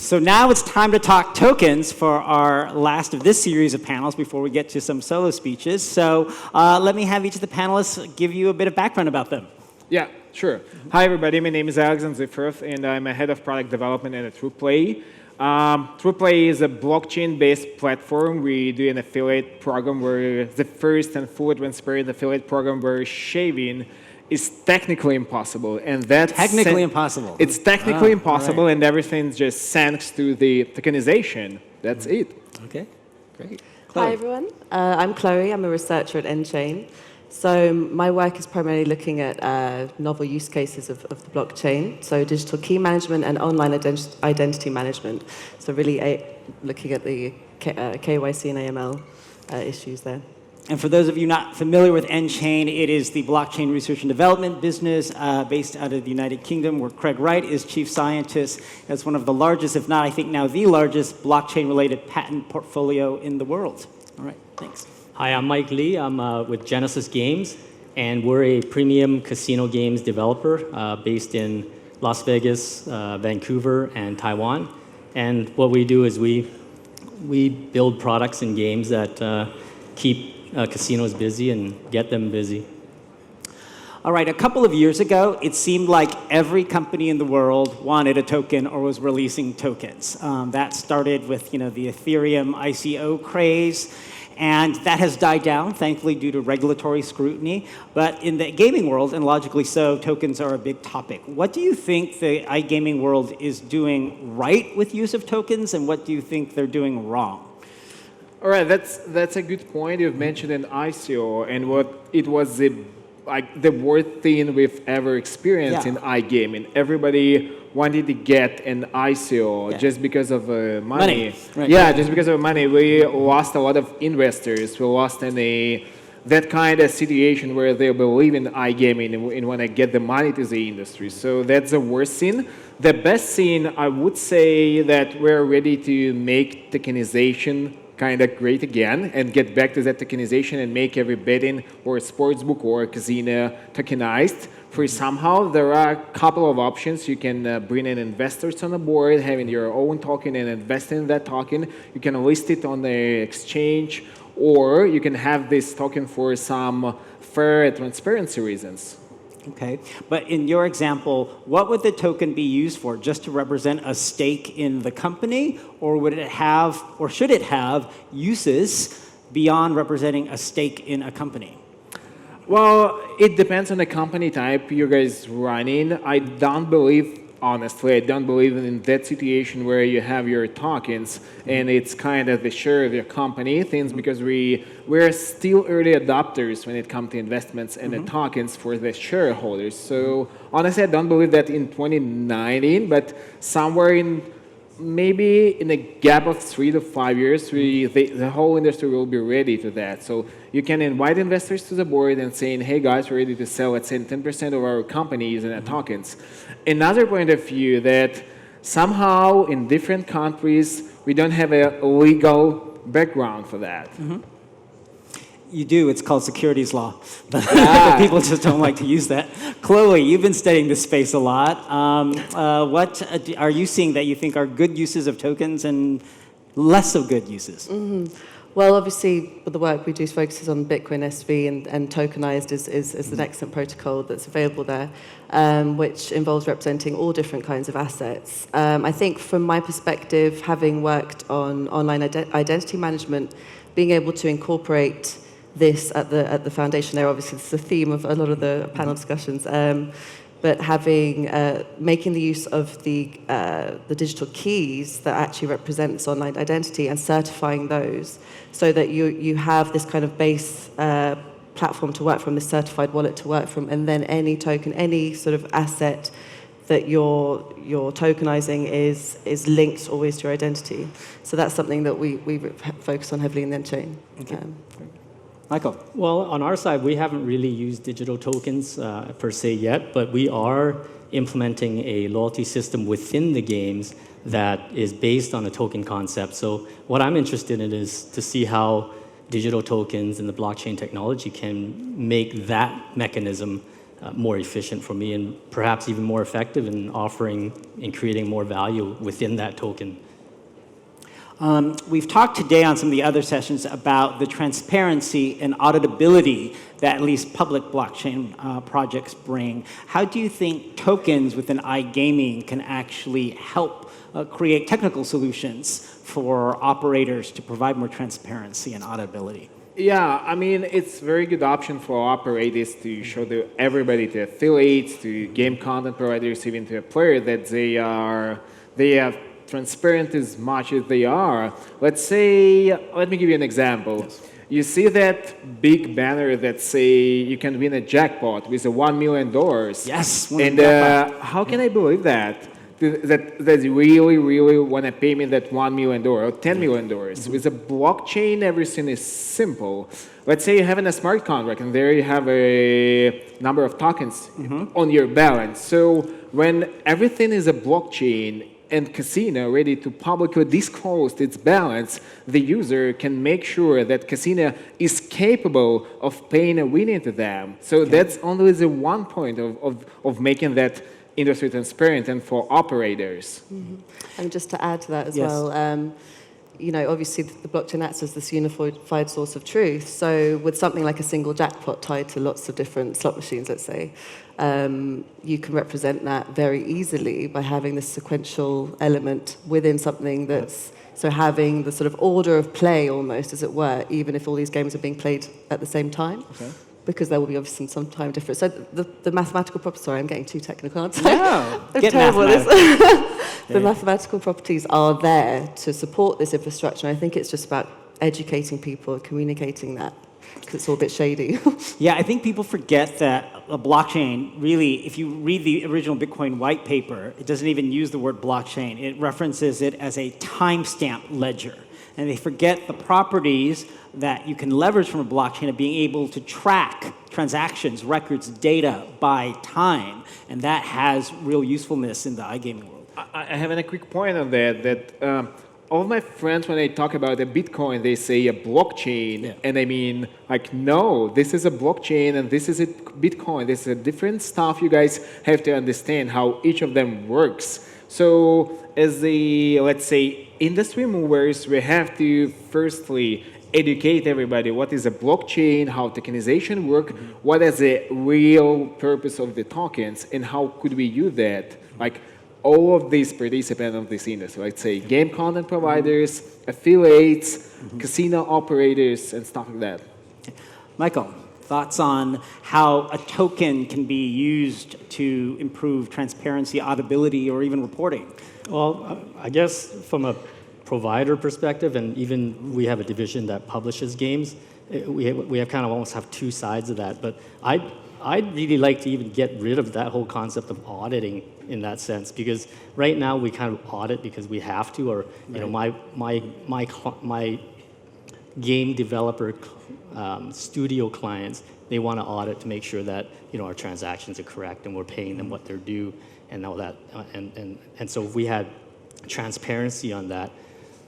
So now it's time to talk tokens for our last of this series of panels before we get to some solo speeches. So let me have each of the panelists give you a bit of background about them. Yeah, sure. Hi, everybody. My name is Antsyferov, and I'm a head of product development at TruePlay. TruePlay is a blockchain-based platform. We do an affiliate program where the first and fully transparent affiliate program where shaving is technically impossible, and that's technically impossible. It's technically impossible, right. and everything's just thanks to the tokenization. That's it. Okay, great. Hi everyone. I'm Chloe. I'm a researcher at nChain. So my work is primarily looking at novel use cases of the blockchain, so digital key management and online identity management. So really looking at the KYC and AML issues there. And for those of you not familiar with nChain, it is the blockchain research and development business based out of the United Kingdom, where Craig Wright is chief scientist. It's one of the largest, if not, I think now the largest, blockchain-related patent portfolio in the world. All right, thanks. Hi, I'm Mike Lee. I'm with Genesis Games, and we're a premium casino games developer based in Las Vegas, Vancouver, and Taiwan. And what we do is we build products and games that keep casinos busy and get them busy. All right, a couple of years ago, it seemed like every company in the world wanted a token or was releasing tokens. That started with the Ethereum ICO craze, and that has died down, thankfully, due to regulatory scrutiny. But in the gaming world, and logically so, tokens are a big topic. What do you think the iGaming world is doing right with use of tokens, and what do you think they're doing wrong? All right, that's a good point. You've mentioned an ICO, and what it was the worst thing we've ever experienced in iGaming. Everybody wanted to get an ICO just because of money. Right. Yeah, just because of money. We lost a lot of investors. We lost that kind of situation where they believe in iGaming and want to get the money to the industry. So that's the worst thing. The best thing, I would say that we're ready to make tokenization kind of great again and get back to that tokenization and make every betting or sportsbook or casino tokenized. For somehow, there are a couple of options. You can bring in investors on the board, having your own token and invest in that token. You can list it on the exchange, or you can have this token for some fair transparency reasons. Okay, but in your example, what would the token be used for? Just to represent a stake in the company, or would it have, or should it have, uses beyond representing a stake in a company? Well, it depends on the company type you guys running. I don't believe, honestly, I don't believe in that situation where you have your tokens and it's kind of the share of your company things, because we're still early adopters when it comes to investments and the tokens for the shareholders. So honestly, I don't believe that in 2019, but somewhere maybe in a gap of 3 to 5 years, the whole industry will be ready to that. So you can invite investors to the board and saying, hey guys, we're ready to sell, let's say, 10% of our company using our tokens. Another point of view that somehow in different countries, we don't have a legal background for that. You do. It's called securities law. But people just don't like to use that. Chloe, you've been studying this space a lot. What are you seeing that you think are good uses of tokens and less of good uses? Well, obviously, the work we do focuses on Bitcoin SV, and tokenized is an excellent protocol that's available there, which involves representing all different kinds of assets. I think from my perspective, having worked on online identity management, being able to incorporate this at the foundation there, obviously it's the theme of a lot of the panel discussions, but making the use of the digital keys that actually represent this online identity and certifying those, so that you have this kind of base platform to work from, this certified wallet to work from, and then any token, any sort of asset that you're tokenizing is linked always to your identity. So that's something that we focus on heavily in nChain. Okay. Michael? Well, on our side, we haven't really used digital tokens per se yet, but we are implementing a loyalty system within the games that is based on a token concept. So what I'm interested in is to see how digital tokens and the blockchain technology can make that mechanism more efficient for me and perhaps even more effective in offering and creating more value within that token. We've talked today on some of the other sessions about the transparency and auditability that at least public blockchain projects bring. How do you think tokens within iGaming can actually help create technical solutions for operators to provide more transparency and auditability? Yeah, I mean, it's a very good option for operators to show to everybody, to affiliates, to game content providers, even to a player, that they are transparent as much as they are. Let's say, let me give you an example. Yes. You see that big banner that say you can win a jackpot with a $1 million. Yes. And how can I believe that? That they really want to pay me that $1 million or $10 million. Mm-hmm. With a blockchain, everything is simple. Let's say you're having a smart contract, and there you have a number of tokens on your balance. So when everything is a blockchain and casino ready to publicly disclose its balance, the user can make sure that casino is capable of paying a winning to them. So that's only the one point of making that industry transparent and for operators. Mm-hmm. And just to add to that as well, you know, obviously the blockchain acts as this unified source of truth. So with something like a single jackpot tied to lots of different slot machines, let's say, you can represent that very easily by having this sequential element within something that's, so having the sort of order of play almost, as it were, even if all these games are being played at the same time. Okay. Because there will be obviously some time difference. So the mathematical properties, sorry, I'm getting too technical, aren't I? No, I'm terrible at this. The mathematical properties are there to support this infrastructure. And I think it's just about educating people and communicating that, because it's all a bit shady. Yeah, I think people forget that a blockchain, really, if you read the original Bitcoin white paper, it doesn't even use the word blockchain. It references it as a timestamp ledger. And they forget the properties that you can leverage from a blockchain of being able to track transactions, records, data by time. And that has real usefulness in the iGaming world. I have a quick point on that all my friends, when they talk about a Bitcoin, they say a blockchain. Yeah. And I mean, like, no, this is a blockchain and this is a Bitcoin. This is a different stuff. You guys have to understand how each of them works. So as the, let's say, industry movers, we have to firstly educate everybody what is a blockchain, how tokenization works, what is the real purpose of the tokens, and how could we use that. Like all of these participants of this industry, let's say game content providers, affiliates, casino operators, and stuff like that. Michael, thoughts on how a token can be used to improve transparency, audibility, or even reporting? Well, I guess from a provider perspective, and even we have a division that publishes games, we have kind of almost have two sides of that. But I'd really like to even get rid of that whole concept of auditing in that sense, because right now we kind of audit because we have to, or you know, my game developer studio clients, they want to audit to make sure that our transactions are correct and we're paying them what they're due and all that, and so if we had transparency on that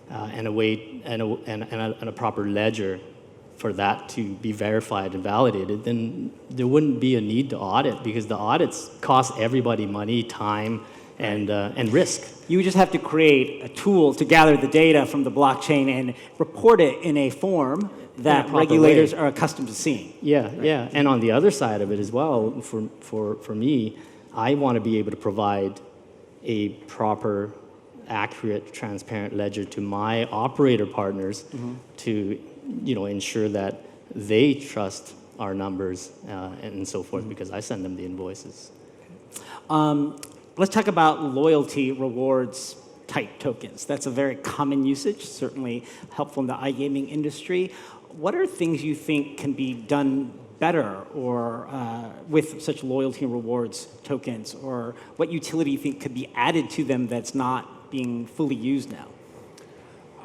and a way and a proper ledger for that to be verified and validated, then there wouldn't be a need to audit, because the audits cost everybody money, time, and risk. You just have to create a tool to gather the data from the blockchain and report it in a form that regulators are accustomed to seeing. Yeah, right? Yeah. And on the other side of it as well, for me, I want to be able to provide a proper, accurate, transparent ledger to my operator partners to ensure that they trust our numbers and so forth, because I send them the invoices. Let's talk about loyalty rewards type tokens. That's a very common usage, certainly helpful in the iGaming industry. What are things you think can be done better or with such loyalty and rewards tokens, or what utility you think could be added to them that's not being fully used now?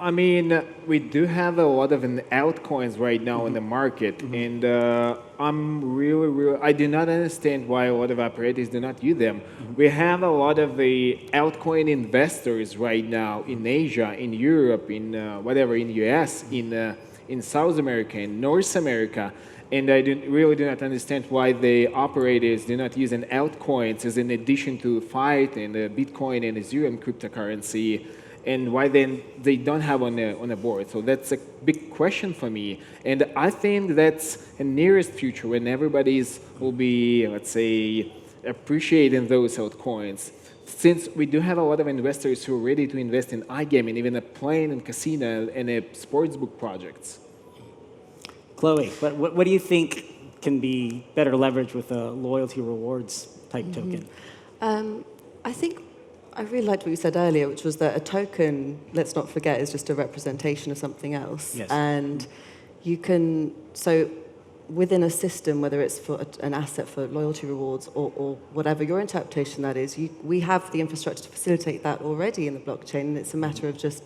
I mean, we do have a lot of altcoins right now in the market, and I'm really, I do not understand why a lot of operators do not use them. We have a lot of the altcoin investors right now in Asia, in Europe, in in US, in South America, in North America, And I really do not understand why the operators do not use an altcoins as an addition to fiat and Bitcoin and Ethereum cryptocurrency, and why then they don't have on a board. So that's a big question for me. And I think that's a nearest future when will be, let's say, appreciating those altcoins. Since we do have a lot of investors who are ready to invest in iGaming, even a playing and casino and a sportsbook projects. Chloe, what do you think can be better leveraged with a loyalty rewards type token? I think I really liked what you said earlier, which was that a token, let's not forget, is just a representation of something else. Yes. And you can, so within a system, whether it's for an asset for loyalty rewards or whatever your interpretation that is, we have the infrastructure to facilitate that already in the blockchain, and it's a matter of just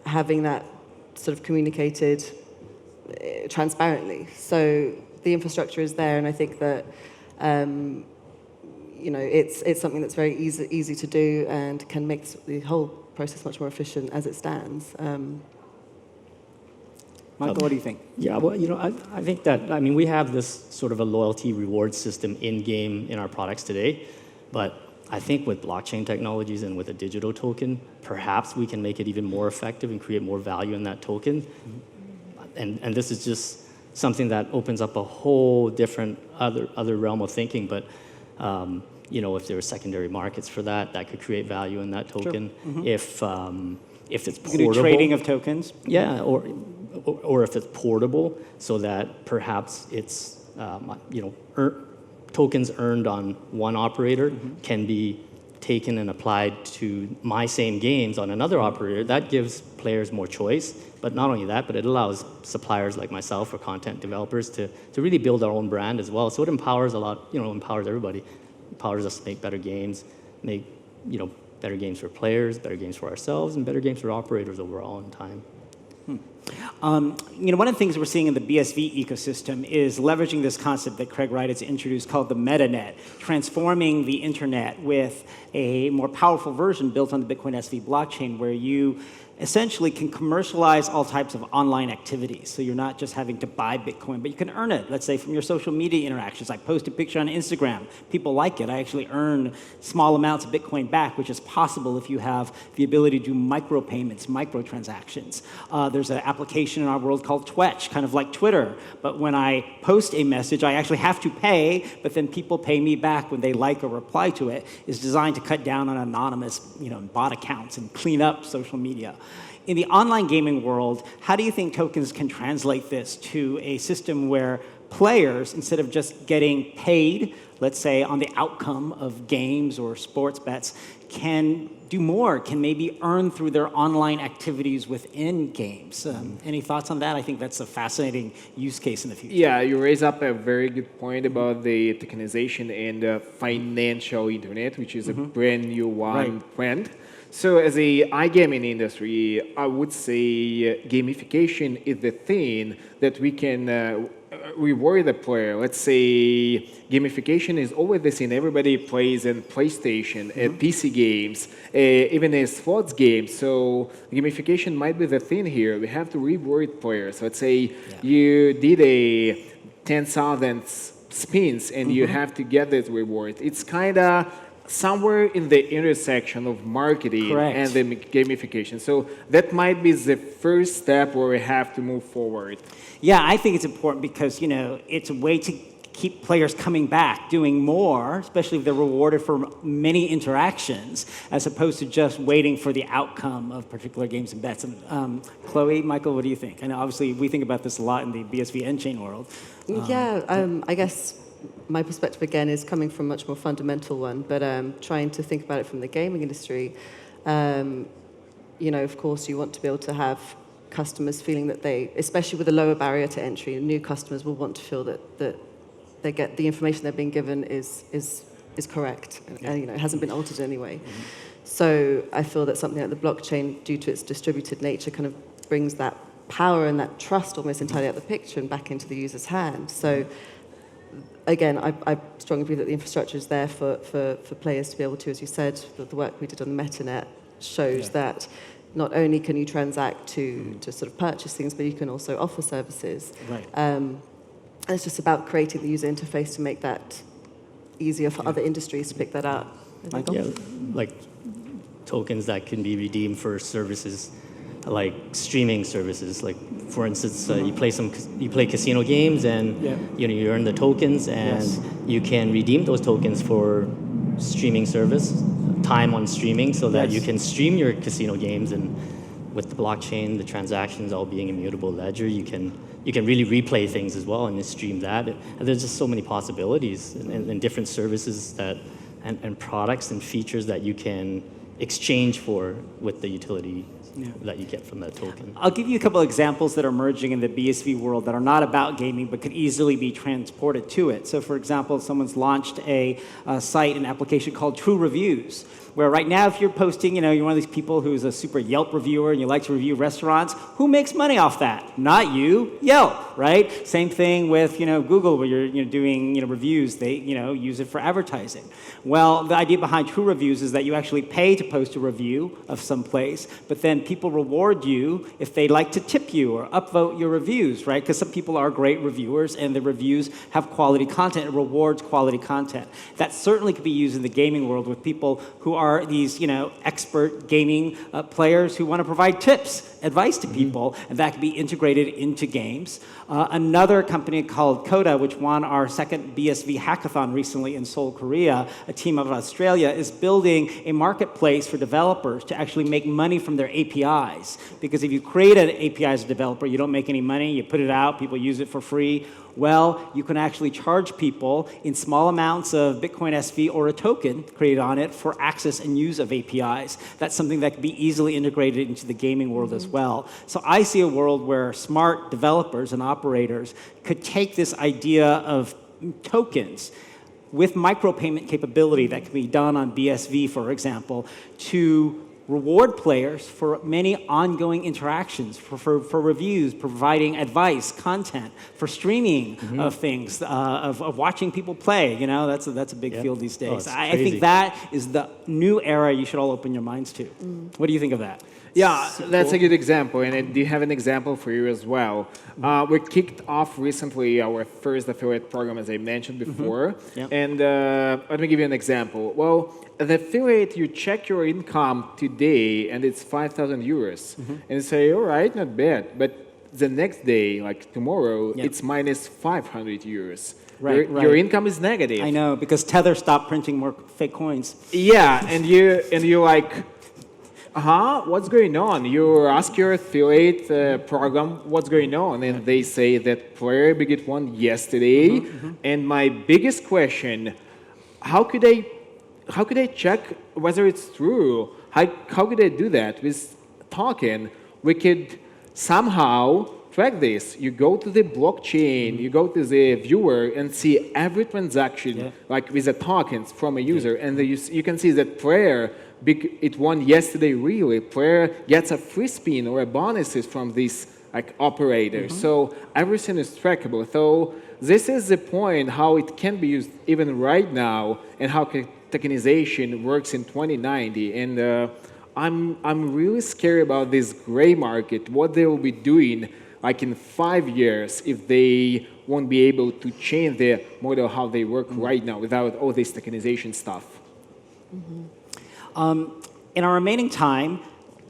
having that sort of communicated transparently. So the infrastructure is there, and I think that it's something that's very easy to do and can make the whole process much more efficient as it stands. Michael, what do you think? Yeah, well, I think that, we have this sort of a loyalty reward system in-game in our products today, but I think with blockchain technologies and with a digital token, perhaps we can make it even more effective and create more value in that token. And this is just something that opens up a whole different other realm of thinking, but if there are secondary markets for that could create value in that token. Sure. If it's portable. You can do trading of tokens? Yeah, or if it's portable, so that perhaps it's, tokens earned on one operator can be taken and applied to my same games on another operator. That gives players more choice. But not only that, but it allows suppliers like myself or content developers to really build our own brand as well. So it empowers empowers everybody. It empowers us to make better games, make better games for players, better games for ourselves, and better games for operators overall in time. One of the things we're seeing in the BSV ecosystem is leveraging this concept that Craig Wright has introduced called the metanet, transforming the internet with a more powerful version built on the Bitcoin SV blockchain where you essentially can commercialize all types of online activities. So you're not just having to buy Bitcoin, but you can earn it, let's say, from your social media interactions. I post a picture on Instagram. People like it. I actually earn small amounts of Bitcoin back, which is possible if you have the ability to do micropayments, microtransactions. There's an application in our world called Twitch, kind of like Twitter. But when I post a message, I actually have to pay, but then people pay me back when they like or reply to it. It's designed to cut down on anonymous bot accounts and clean up social media. In the online gaming world, how do you think tokens can translate this to a system where players, instead of just getting paid, let's say, on the outcome of games or sports bets, can do more, can maybe earn through their online activities within games? Any thoughts on that? I think that's a fascinating use case in the future. Yeah, you raise up a very good point about the tokenization and financial internet, which is a brand new trend. So as a iGaming industry, I would say gamification is the thing that we can reward the player. Let's say gamification is always the thing. Everybody plays in PlayStation, PC games, even in slots games. So gamification might be the thing here. We have to reward players. Let's say you did a 10,000 spins and you have to get this reward. It's kind of somewhere in the intersection of marketing and the gamification. So that might be the first step where we have to move forward. Yeah, I think it's important because, it's a way to keep players coming back, doing more, especially if they're rewarded for many interactions, as opposed to just waiting for the outcome of particular games and bets. And, Chloe, Michael, what do you think? I know, obviously, we think about this a lot in the BSV nChain world. I guess my perspective, again, is coming from a much more fundamental one, but trying to think about it from the gaming industry. Of course, you want to be able to have customers feeling that they, especially with a lower barrier to entry, new customers will want to feel that they get the information they're being given is correct, and it hasn't been altered in any way. So I feel that something like the blockchain, due to its distributed nature, kind of brings that power and that trust almost entirely out of the picture and back into the user's hand. So again, I strongly believe that the infrastructure is there for players to be able to, as you said, the work we did on the MetaNet shows that not only can you transact to sort of purchase things, but you can also offer services. Right. And it's just about creating the user interface to make that easier for other industries to pick that up. Michael? Yeah, like tokens that can be redeemed for services like streaming services. Like for instance, you play casino games and you earn the tokens, and you can redeem those tokens for streaming service, time on streaming, so that you can stream your casino games. And with the blockchain, the transactions all being immutable ledger, you can really replay things as well and then stream that. And there's just so many possibilities and different services that and products and features that you can exchange for with the utility that you get from that token. I'll give you a couple of examples that are emerging in the BSV world that are not about gaming but could easily be transported to it. So for example, someone's launched a site, an application called True Reviews, where right now if you're posting, you're one of these people who's a super Yelp reviewer and you like to review restaurants, who makes money off that? Not you, Yelp, right? Same thing with, Google, where you're doing, reviews. They, use it for advertising. Well, the idea behind True Reviews is that you actually pay to post a review of some place, but then people reward you if they like to tip you or upvote your reviews, right? Because some people are great reviewers and the reviews have quality content. It rewards quality content. That certainly could be used in the gaming world with people who are these, expert gaming players who want to provide tips, advice to people, and that can be integrated into games. Another company called Coda, which won our second BSV hackathon recently in Seoul, Korea, a team out of Australia, is building a marketplace for developers to actually make money from their APIs. Because if you create an API as a developer, you don't make any money, you put it out, people use it for free. Well, you can actually charge people in small amounts of Bitcoin SV or a token created on it for access and use of APIs. That's something that can be easily integrated into the gaming world as well. So I see a world where smart developers and operators could take this idea of tokens with micropayment capability that can be done on BSV, for example, to reward players for many ongoing interactions, for reviews, providing advice, content, for streaming of things, of watching people play. That's a big field these days. I think that is the new era you should all open your minds to. What do you think of that? Yeah, that's a good example, and I do have an example for you as well. We kicked off recently our first affiliate program, as I mentioned before, and let me give you an example. Well, the affiliate, you check your income today, and it's 5,000 euros, and you say, all right, not bad, but the next day, like tomorrow, it's minus 500 euros. Right, your income is negative. I know, because Tether stopped printing more fake coins. Yeah, and you're like, what's going on? You ask your affiliate program what's going on, and they say that player bigot won yesterday. And my biggest question: how could I check whether it's true? How could I do that with token? We could somehow track this. You go to the blockchain, you go to the viewer and see every transaction, like with the tokens from a user, and you can see that player it won yesterday. Really, player gets a free spin or a bonuses from this operator. So everything is trackable. So this is the point how it can be used even right now, and how tokenization works in 2090. And I'm really scared about this gray market, what they will be doing in 5 years if they won't be able to change the model how they work right now without all this tokenization stuff. In our remaining time,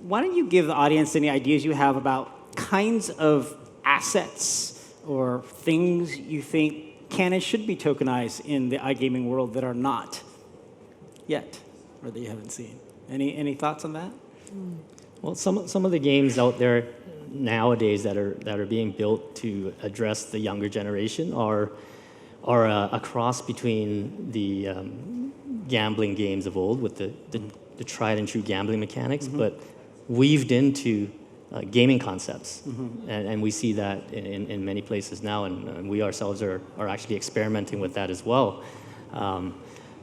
why don't you give the audience any ideas you have about kinds of assets or things you think can and should be tokenized in the iGaming world that are not yet, or that you haven't seen? Any thoughts on that? Well, some of the games out there nowadays that are being built to address the younger generation are a cross between the gambling games of old with the tried and true gambling mechanics, but weaved into gaming concepts. And we see that in many places now, and we ourselves are actually experimenting with that as well.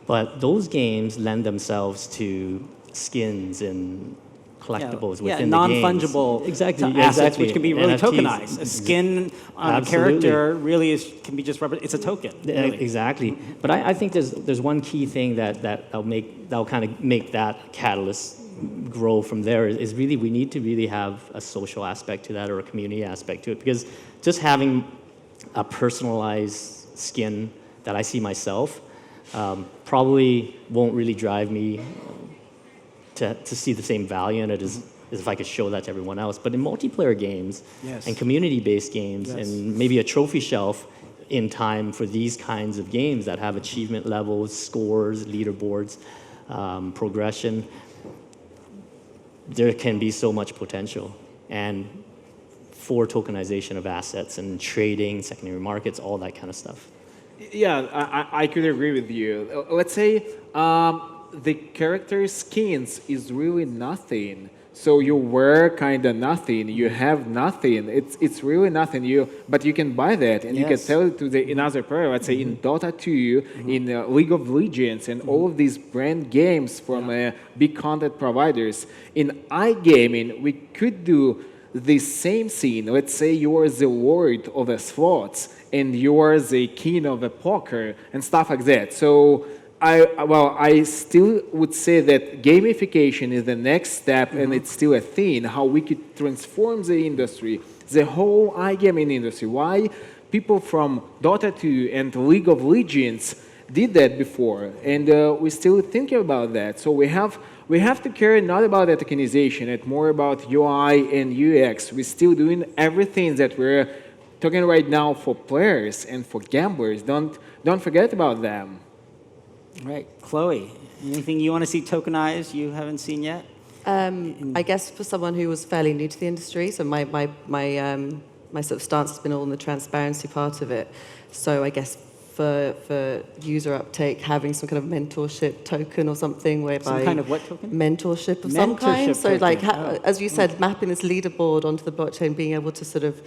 But those games lend themselves to skins and collectibles within the games. Non-fungible assets, which can be really NFTs. tokenized. A skin on a character really can be just it's a token. Really. Exactly. But I think there's one key thing that'll kind of make that catalyst grow from there is really we need to really have a social aspect to that or a community aspect to it, because just having a personalized skin that I see myself, probably won't really drive me to see the same value in it as if I could show that to everyone else. But in multiplayer games and community-based games and maybe a trophy shelf in time for these kinds of games that have achievement levels, scores, leaderboards, progression, there can be so much potential. And for tokenization of assets and trading, secondary markets, all that kind of stuff. Yeah, I could agree with you. Let's say the character skins is really nothing. So you wear kind of nothing. You have nothing. It's really nothing. But you can buy that, and you can sell it to another player. Let's say in Dota 2, in League of Legends, and all of these brand games from big content providers. In iGaming, we could do the same scene. Let's say you are the lord of the slots, and you are the king of the poker, and stuff like that. So I still would say that gamification is the next step, and it's still a thing, how we could transform the industry, the whole iGaming industry. Why people from Dota 2 and League of Legends did that before, and we're still thinking about that. So we have to care not about the tokenization, it's more about UI and UX. We're still doing everything that we're talking right now for players and for gamblers. Don't forget about them. Right. Chloe, anything you want to see tokenized you haven't seen yet? I guess for someone who was fairly new to the industry, so my sort of stance has been all in the transparency part of it. So I guess for user uptake, having some kind of mentorship token or something whereby... Some kind of what token? Mentorship of some kind. So token. like, as you said, mapping this leaderboard onto the blockchain, being able to sort of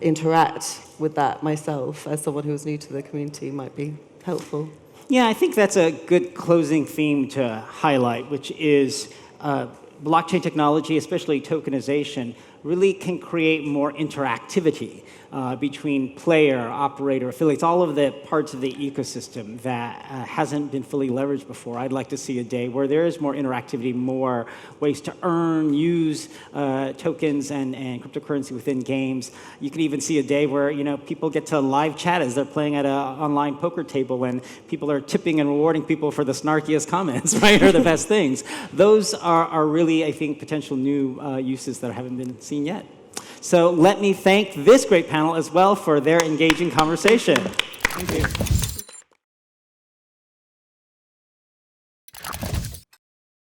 interact with that myself as someone who was new to the community might be helpful. Yeah, I think that's a good closing theme to highlight, which is blockchain technology, especially tokenization, really can create more interactivity between player, operator, affiliates, all of the parts of the ecosystem that hasn't been fully leveraged before. I'd like to see a day where there is more interactivity, more ways to earn, use tokens and cryptocurrency within games. You could even see a day where people get to live chat as they're playing at an online poker table when people are tipping and rewarding people for the snarkiest comments, right, or the best things. Those are really, I think, potential new uses that haven't been seen yet. So let me thank this great panel as well for their engaging conversation. Thank you.